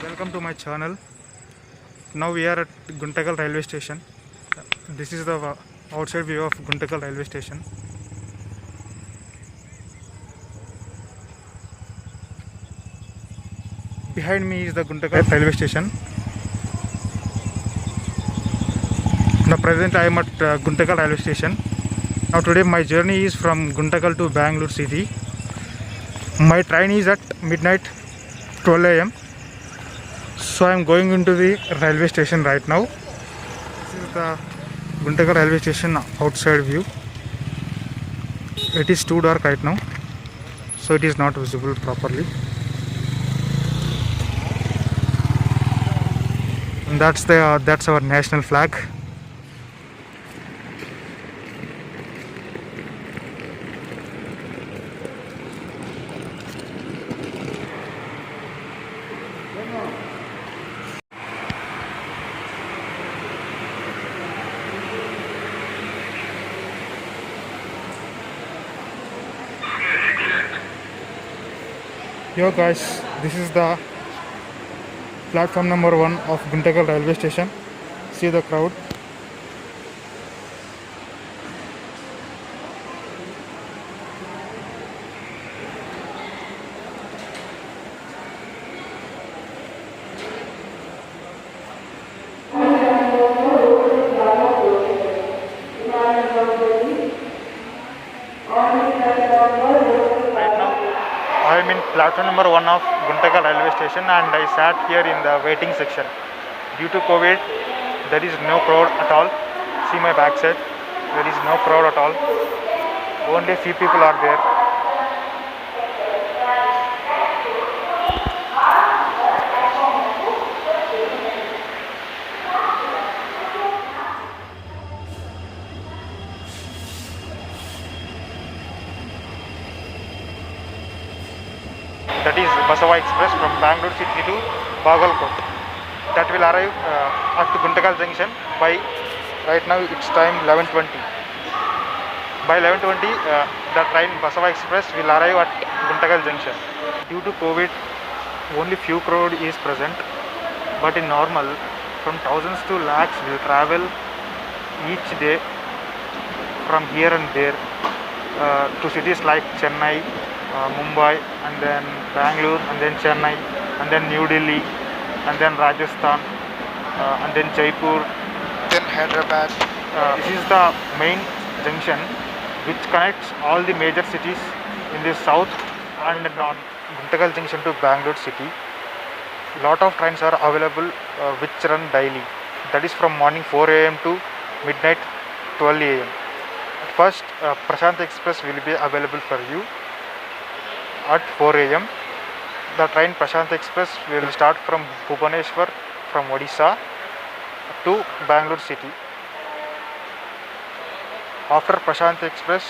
Welcome to my channel. Now we are at Guntakal railway station. This is the outside view of Guntakal railway station. Behind me is the Guntakal railway station. Now present I am at Guntakal railway station. Now today my journey is from Guntakal to Bangalore city. My train is at midnight 12 a.m. So I am going into the railway station right now. This is the Guntakal railway station outside view. It is too dark right now, so it is not visible properly. And that's our national flag. Yo guys, this is the platform number 1 of Guntakal railway station. See the crowd. I am in platform number 1 of Guntakal railway station and I sat here in the waiting section. Due to COVID, there is no crowd at all. See my backside, there is no crowd at all. Only few people are there. That is Basava Express from Bangalore city to Bagalkot. That will arrive at Guntakal junction by, right now it's time 11:20. By 11:20, the train Basava Express will arrive at Guntakal junction. Due to COVID, only few crowd is present, but in normal, from thousands to lakhs will travel each day from here and there to cities like Chennai, Mumbai, and then Bangalore, and then Chennai, and then New Delhi, and then Rajasthan, and then Jaipur, then Hyderabad. This is the main junction which connects all the major cities in the south and north. Guntakal junction to Bangalore city. Lot of trains are available which run daily. That is from morning 4 a.m. to midnight 12 a.m. First, Prashant Express will be available for you at 4 a.m. The train Prashant Express will start from Bhubaneswar, from Odisha to Bangalore city. After Prashant Express,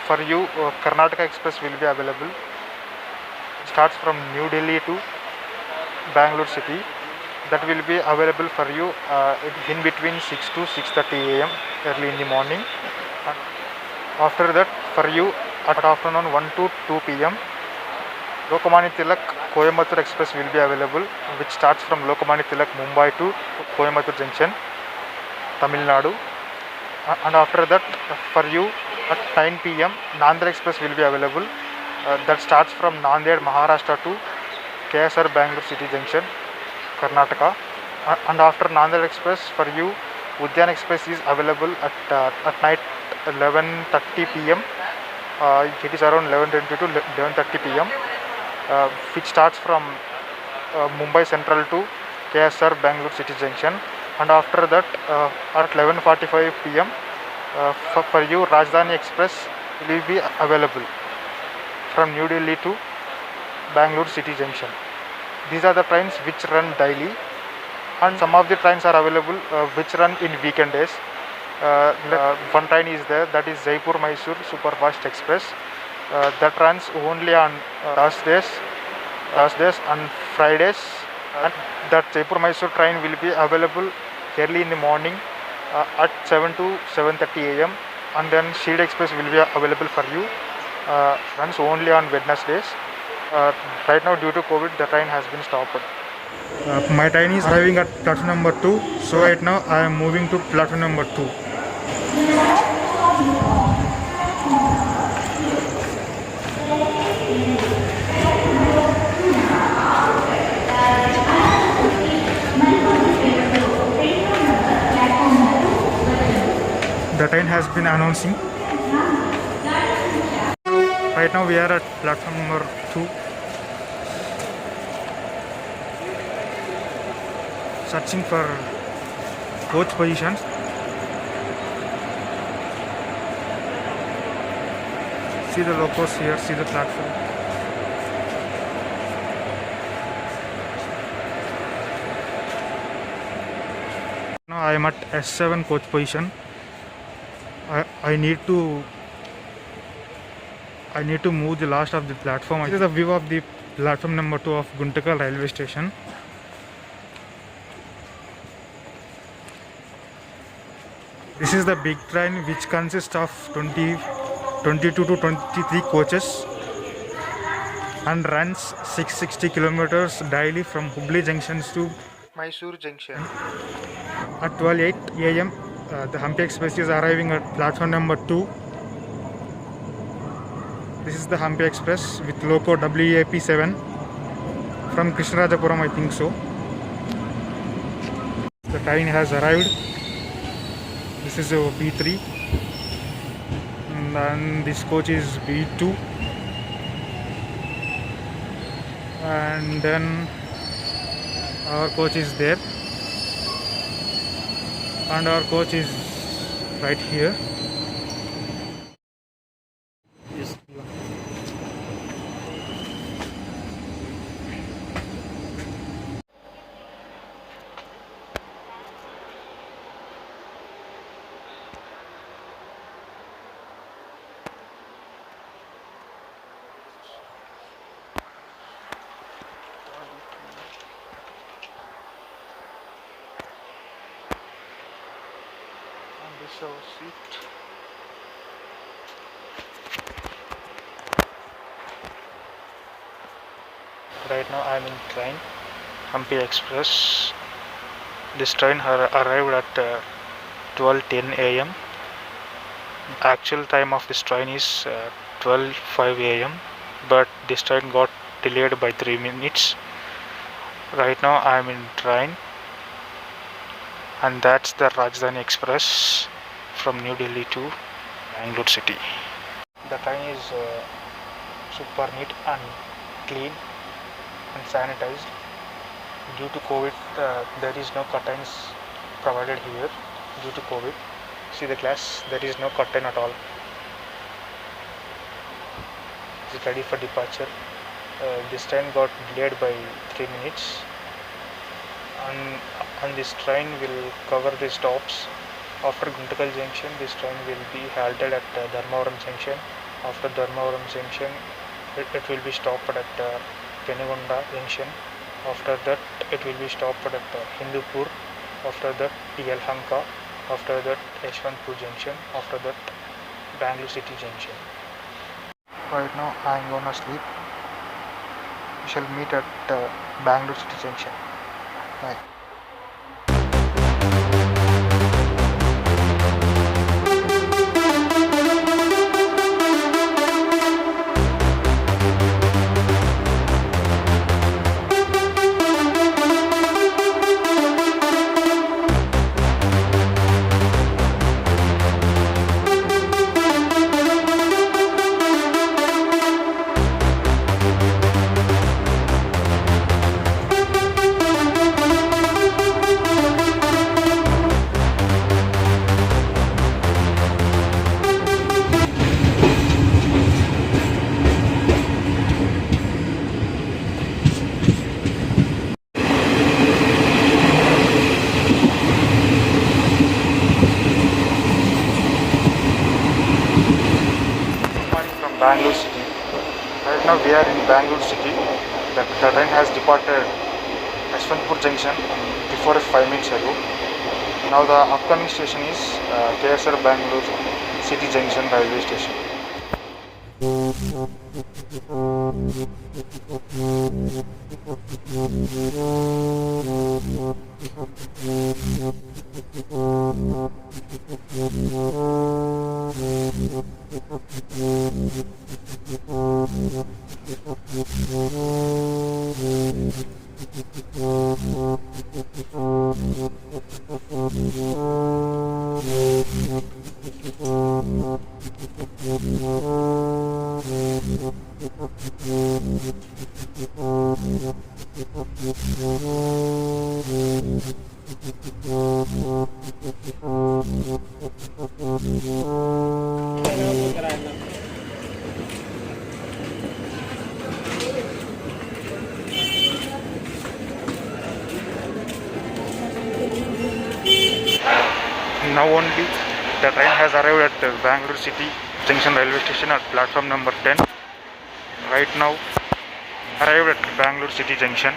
for you Karnataka Express will be available. It starts from New Delhi to Bangalore city. That will be available for you in between 6 to 6:30 a.m. early in the morning. After that, for you at afternoon 1 to 2 p.m. Lokmanya Tilak Coimbatore Express will be available, which starts from Lokmanya Tilak Mumbai to Coimbatore Junction, Tamil Nadu. And after that, for you at 9 p.m. Nanded Express will be available. That starts from Nanded, Maharashtra to KSR Bangalore City Junction, Karnataka. And after Nanded Express, for you Udyan Express is available at night 11:30 p.m. It is around 11:20 to 11:30 p.m. Which starts from Mumbai Central to KSR Bangalore City Junction. And after that, at 11:45 p.m. For you Rajdhani Express will be available from New Delhi to Bangalore City Junction. These are the trains which run daily, and some of the trains are available which run in weekend days. One train is there, that is Jaipur Mysore Superfast Express. That runs only on Thursdays and Fridays. And that Jaipur Mysore train will be available early in the morning at 7 to 7:30 a.m. And then Shield Express will be available for you. Runs only on Wednesdays. Right now, due to COVID, the train has been stopped. My train is arriving at platform number 2, so right now I am moving to platform number 2. The train has been announcing. Right now we are at platform number 2. Searching for coach positions. See the locos here, see the platform. Now I am at S7 coach position. I need to move the last of the platform. This is a view of the platform number 2 of Guntakal railway station. This is the big train which consists of 22 to 23 coaches and runs 660 kilometers daily from Hubli junctions to Mysore junction. At 12:08 a.m. The Hampi Express is arriving at platform number 2. This is the Hampi Express with loco WAP7 from Krishnarajapuram, I think so. The train has arrived. This is B3 and this coach is B2, and then our coach is there and our coach is right here. Yes. This is our seat. Right now I am in train Hampi Express. This train arrived at 12:10 a.m. Actual time of this train is 12:05 a.m. but this train got delayed by 3 minutes. Right now I am in train, and that's the Rajdhani Express from New Delhi to Bangalore city. The train is super neat and clean and sanitized. Due to COVID, there is no curtains provided here due to COVID. See the glass, there is no curtain at all. It is ready for departure. This train got delayed by 3 minutes, and this train will cover the stops. After Guntakal junction, this train will be halted at Dharmavaram junction. After Dharmavaram junction, it will be stopped at Penugonda junction. After that, it will be stopped at Hindupur. After that, Yelhanka. After that, Yeshwantpur junction. After that, Bangalore city junction. Right now, I am gonna sleep. We shall meet at Bangalore city junction. Bye. Bangalore city. Right now we are in Bangalore city. The train has departed Yeshwantpur junction before 5 minutes ago. Now the upcoming station is KSR Bangalore City Junction railway station. Now only the train has arrived at Bangalore City Junction railway station at platform number 10. Right now arrived at Bangalore City Junction.